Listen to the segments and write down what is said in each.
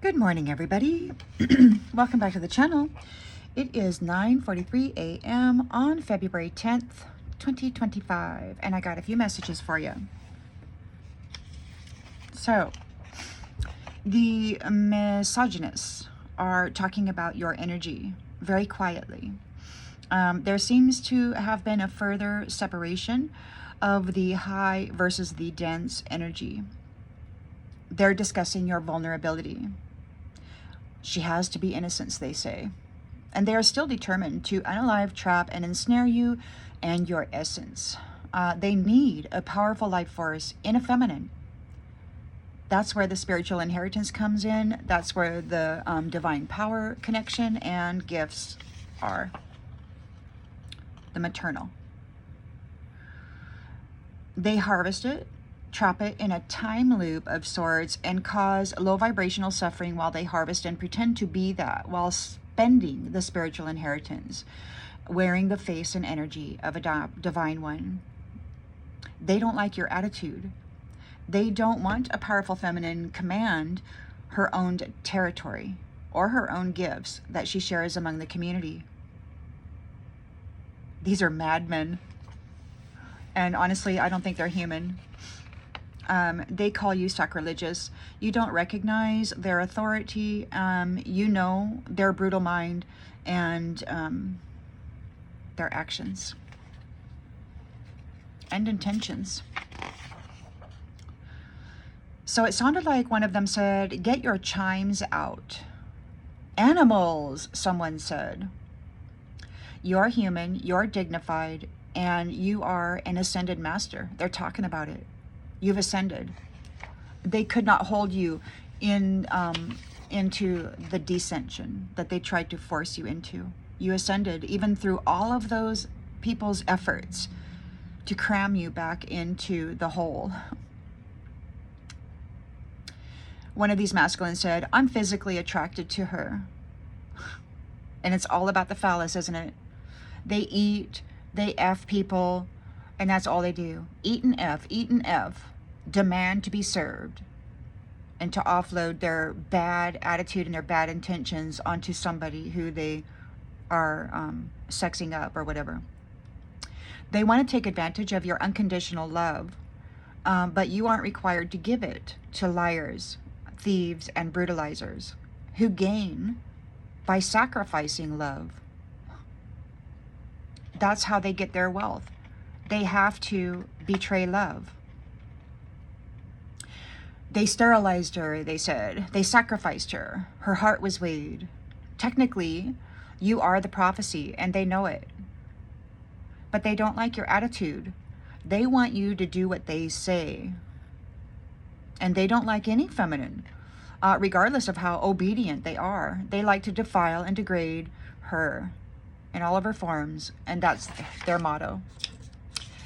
Good morning, everybody. Welcome back to the channel. It is 9:43 a.m. on February 10th, 2025, and I got a few messages for you. So, the misogynists are talking about your energy very quietly. There seems to have been a further separation of the high versus the dense energy. They're discussing your vulnerability. She has to be innocent, they say. And they are still determined to unalive, trap, and ensnare you and your essence. They need a powerful life force in a feminine. That's where the spiritual inheritance comes in. That's where the divine power connection and gifts are. The maternal. They harvest it, trap it in a time loop of sorts, and cause low vibrational suffering while they harvest and pretend to be that, while spending the spiritual inheritance, wearing the face and energy of a divine one. They don't like your attitude. They don't want a powerful feminine command her own territory or her own gifts that she shares among the community. These are madmen. And honestly, I don't think they're human. They call you sacrilegious. You don't recognize their authority. You know their brutal mind and their actions and intentions. So it sounded like one of them said, "Get your chimes out." Animals, someone said. You're human, you're dignified, and you are an ascended master. They're talking about it. You've ascended. They could not hold you into the descension that they tried to force you into. You ascended, even through all of those people's efforts to cram you back into the hole. One of these masculines said, "I'm physically attracted to her." And it's all about the phallus, isn't it? They eat, they F people, and that's all they do. Eat and F, demand to be served, and to offload their bad attitude and their bad intentions onto somebody who they are sexing up or whatever. They want to take advantage of your unconditional love, but you aren't required to give it to liars, thieves, and brutalizers who gain by sacrificing love. That's how they get their wealth. They have to betray love. They sterilized her, they said. They sacrificed her. Her heart was weighed. Technically, you are the prophecy, and they know it. But they don't like your attitude. They want you to do what they say. And they don't like any feminine, regardless of how obedient they are. They like to defile and degrade her in all of her forms, and that's their motto.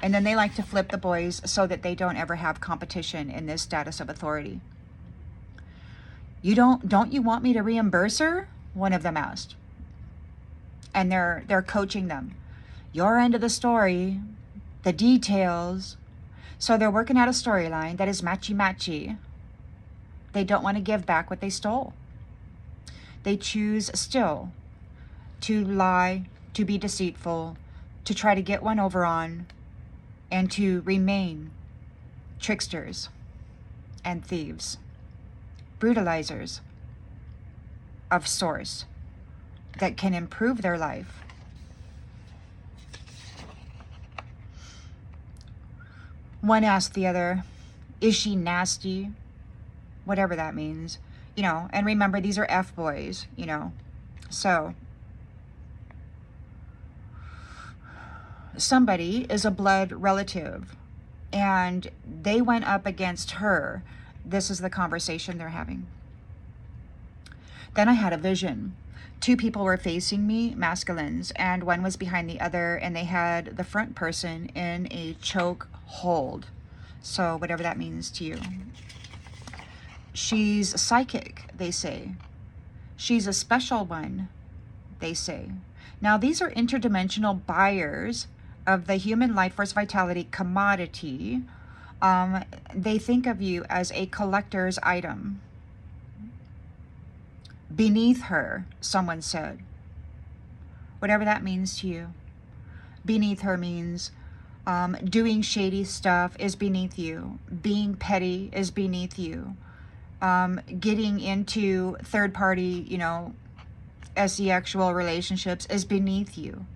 And then they like to flip the boys so that they don't ever have competition in this status of authority. Don't you want me to reimburse her? One of them asked. And they're coaching them. Your end of the story, the details. So they're working out a storyline that is matchy-matchy. They don't want to give back what they stole. They choose still to lie, to be deceitful, to try to get one over on, and to remain tricksters and thieves, brutalizers of source that can improve their life. One asked the other, "Is she nasty?" Whatever that means, and remember, these are F-boys, So, somebody is a blood relative, and they went up against her. This is the conversation they're having. Then I had a vision. Two people were facing me, masculines, and one was behind the other, and they had the front person in a choke hold. So whatever that means to you. She's psychic, they say. She's a special one, they say. Now, these are interdimensional buyers of the human life force vitality commodity. They think of you as a collector's item. Beneath her, someone said. Whatever that means to you. Beneath her means doing shady stuff is beneath you. Being petty is beneath you. Getting into third party, sexual relationships is beneath you.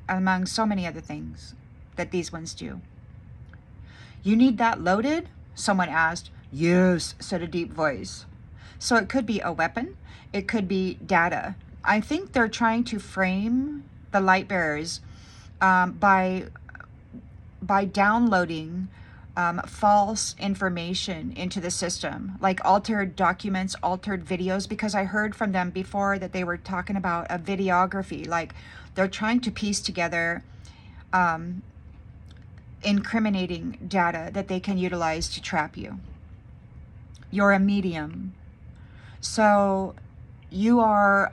Among so many other things that these ones do. You need that loaded? Someone asked. Yes, said a deep voice. So it could be a weapon. It could be data. I think they're trying to frame the light bearers by downloading false information into the system, like altered documents, altered videos, because I heard from them before that they were talking about a videography, like they're trying to piece together incriminating data that they can utilize to trap you. You're a medium. So you are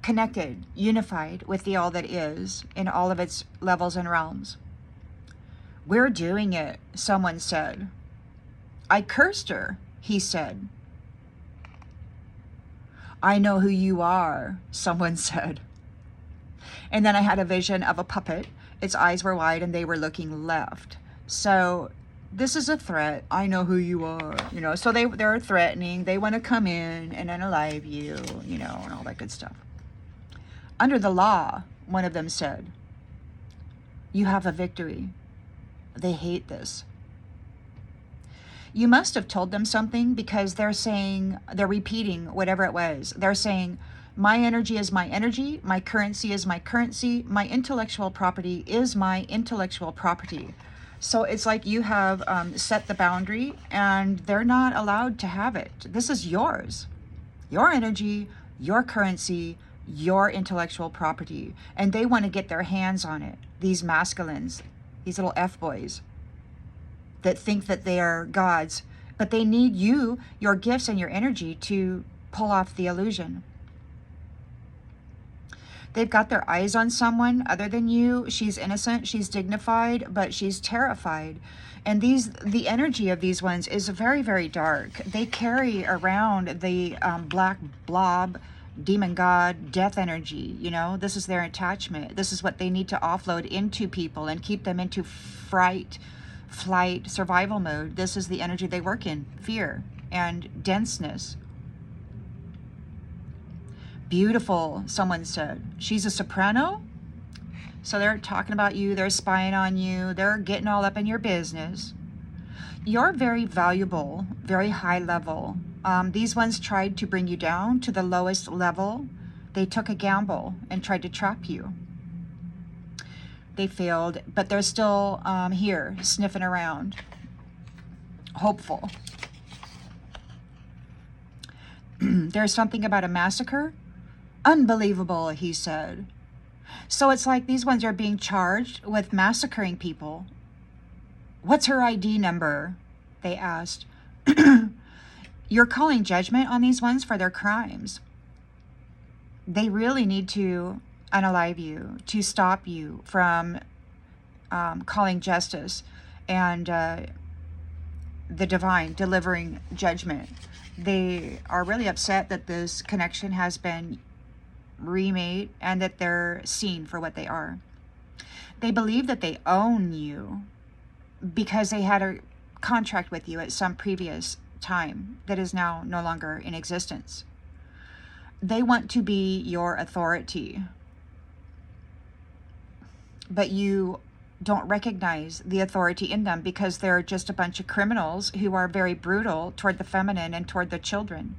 connected, unified with the all that is in all of its levels and realms. We're doing it, someone said. I cursed her, he said. I know who you are, someone said. And then I had a vision of a puppet. Its eyes were wide and they were looking left. So this is a threat. I know who you are, So they're threatening. They want to come in and unalive you, and all that good stuff. Under the law, one of them said, you have a victory. They hate this. You must have told them something, because they're repeating whatever it was. They're saying, my energy is my energy, my currency is my currency, my intellectual property is my intellectual property. So it's like you have set the boundary and they're not allowed to have it. This is yours. Your energy, your currency, your intellectual property. And they want to get their hands on it. These masculines, these little F-boys that think that they are gods, but they need you, your gifts and your energy to pull off the illusion. They've got their eyes on someone other than you. She's innocent, she's dignified, but she's terrified. And the energy of these ones is very, very dark. They carry around the black blob, demon god, death energy. This is their attachment. This is what they need to offload into people and keep them into fright, flight, survival mode. This is the energy they work in, fear and denseness. Beautiful, someone said. She's a soprano? So they're talking about you, they're spying on you, they're getting all up in your business. You're very valuable, very high level. These ones tried to bring you down to the lowest level. They took a gamble and tried to trap you. They failed, but they're still here, sniffing around, hopeful. There's something about a massacre? Unbelievable, he said. So it's like these ones are being charged with massacring people. What's her ID number? They asked. You're calling judgment on these ones for their crimes. They really need to unalive you, to stop you from calling justice and the divine delivering judgment. They are really upset that this connection has been remade and that they're seen for what they are. They believe that they own you because they had a contract with you at some previous time that is now no longer in existence. They want to be your authority, but you don't recognize the authority in them because they're just a bunch of criminals who are very brutal toward the feminine and toward the children.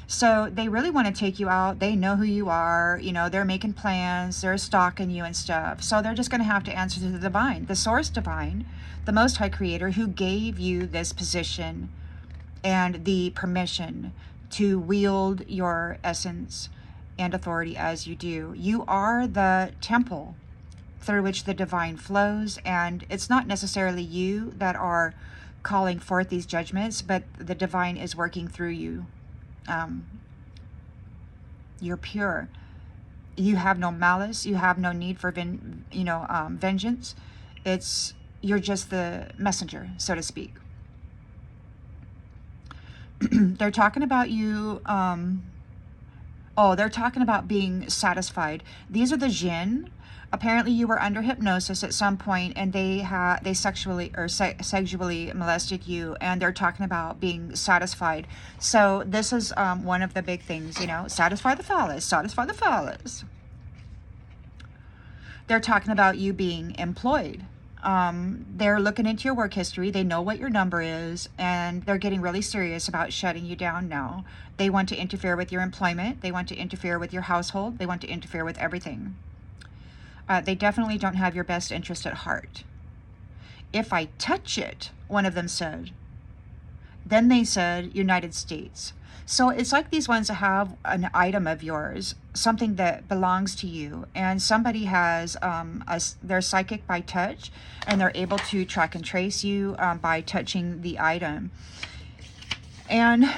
So they really want to take you out. They know who you are. They're making plans. They're stalking you and stuff. So they're just going to have to answer to the divine, the source divine, the Most High Creator, who gave you this position and the permission to wield your essence and authority as you do. You are the temple through which the divine flows, and it's not necessarily you that are calling forth these judgments, but the divine is working through you. You're pure. You have no malice. You have no need for vengeance. You're just the messenger, so to speak. They're talking about you. Oh, they're talking about being satisfied. These are the jinn. Apparently, you were under hypnosis at some point, and they sexually molested you, and they're talking about being satisfied. So this is one of the big things, you know, satisfy the phallus, satisfy the phallus. They're talking about you being employed. They're looking into your work history. They know what your number is, and they're getting really serious about shutting you down now. They want to interfere with your employment. They want to interfere with your household. They want to interfere with everything. They definitely don't have your best interest at heart. If I touch it, one of them said. Then they said United States. So it's like these ones have an item of yours, something that belongs to you, and somebody has they're psychic by touch, and they're able to track and trace you by touching the item. And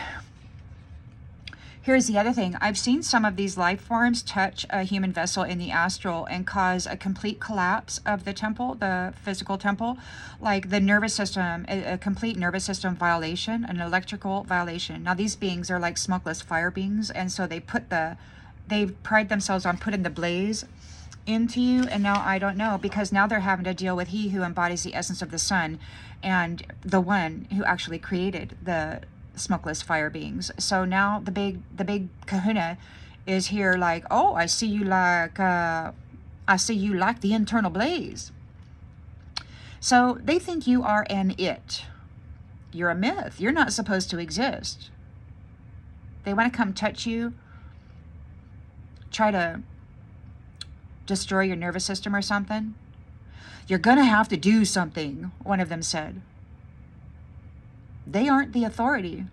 here's the other thing. I've seen some of these life forms touch a human vessel in the astral and cause a complete collapse of the temple, the physical temple, like the nervous system, a complete nervous system violation, an electrical violation. Now, these beings are like smokeless fire beings, and so they pride themselves on putting the blaze into you, and now I don't know, because now they're having to deal with he who embodies the essence of the sun and the one who actually created the smokeless fire beings. So now the big kahuna is here, like, oh, I see you like the internal blaze. So they think you are an it. You're a myth. You're not supposed to exist. They want to come touch you, try to destroy your nervous system or something. You're gonna have to do something, one of them said. They aren't the authority.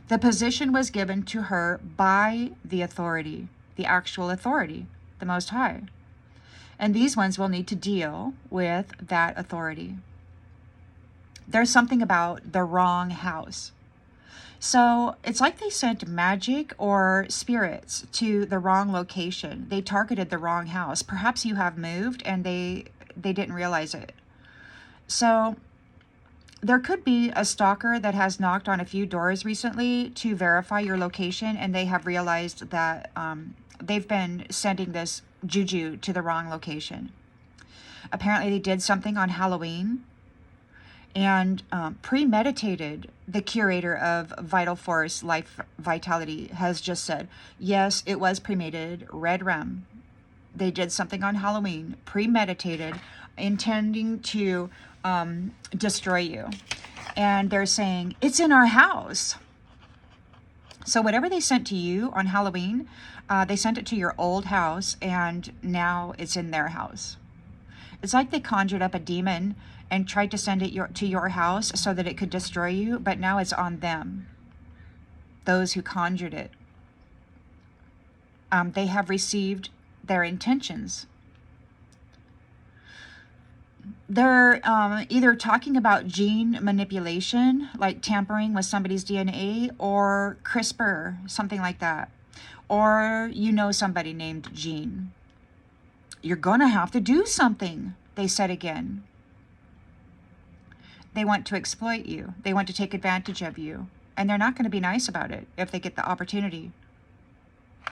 The position was given to her by the authority, the actual authority, the Most High. And these ones will need to deal with that authority. There's something about the wrong house. So it's like they sent magic or spirits to the wrong location. They targeted the wrong house. Perhaps you have moved and they didn't realize it. So there could be a stalker that has knocked on a few doors recently to verify your location, and they have realized that they've been sending this juju to the wrong location. Apparently they did something on Halloween, and Premeditated, the curator of Vital Force Life Vitality, has just said, yes, it was premeditated, red rum. They did something on Halloween, premeditated, intending to destroy you. And they're saying, it's in our house. So whatever they sent to you on Halloween, they sent it to your old house, and now it's in their house. It's like they conjured up a demon and tried to send it to your house so that it could destroy you, but now it's on them, those who conjured it. They have received their intentions. They're either talking about gene manipulation, like tampering with somebody's DNA, or CRISPR, something like that. Or you know somebody named Gene. You're going to have to do something, they said again. They want to exploit you. They want to take advantage of you. And they're not going to be nice about it if they get the opportunity.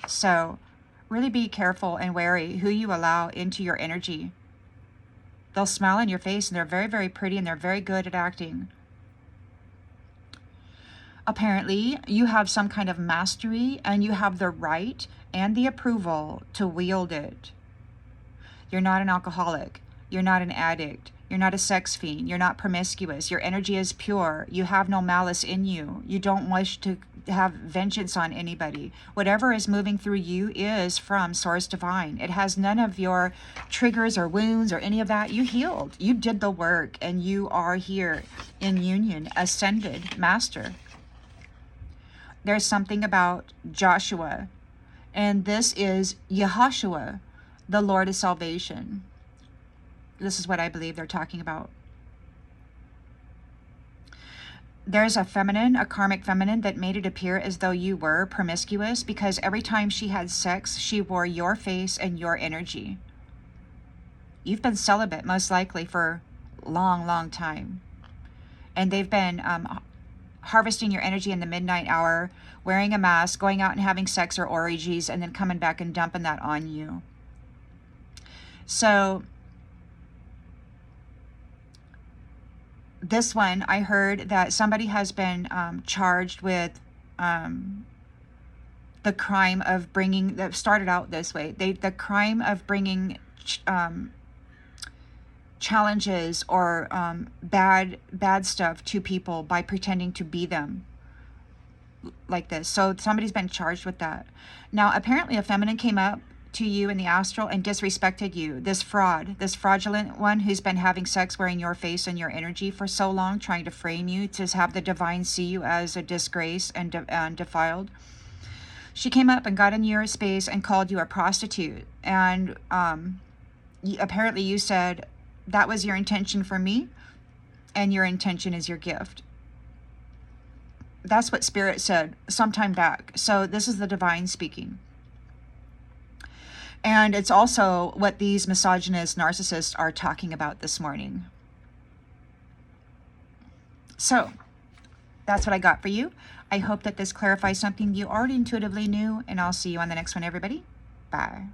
So really be careful and wary who you allow into your energy. They'll smile in your face, and they're very, very pretty, and they're very good at acting. Apparently, you have some kind of mastery, and you have the right and the approval to wield it. You're not an alcoholic. You're not an addict. You're not a sex fiend. You're not promiscuous. Your energy is pure. You have no malice in you. You don't wish to have vengeance on anybody. Whatever is moving through you is from Source Divine. It has none of your triggers or wounds or any of that. You healed. You did the work, and you are here in union, ascended master. There's something about Joshua, and this is Yehoshua, the Lord of salvation. This is what I believe they're talking about. There's a feminine, a karmic feminine, that made it appear as though you were promiscuous, because every time she had sex, she wore your face and your energy. You've been celibate, most likely, for a long, long time. And they've been harvesting your energy in the midnight hour, wearing a mask, going out and having sex or orgies, and then coming back and dumping that on you. So this one, I heard that somebody has been charged with the crime of bringing, that started out this way, the crime of bringing challenges or bad stuff to people by pretending to be them, like this. So somebody's been charged with that. Now, apparently a feminine came up to you in the astral and disrespected you. This fraudulent one who's been having sex wearing your face and your energy for so long, trying to frame you to have the divine see you as a disgrace and defiled. She came up and got in your space and called you a prostitute. And apparently you said that was your intention for me, and your intention is your gift. That's what Spirit said sometime back. So this is the divine speaking. And it's also what these misogynist narcissists are talking about this morning. So that's what I got for you. I hope that this clarifies something you already intuitively knew, and I'll see you on the next one, everybody. Bye.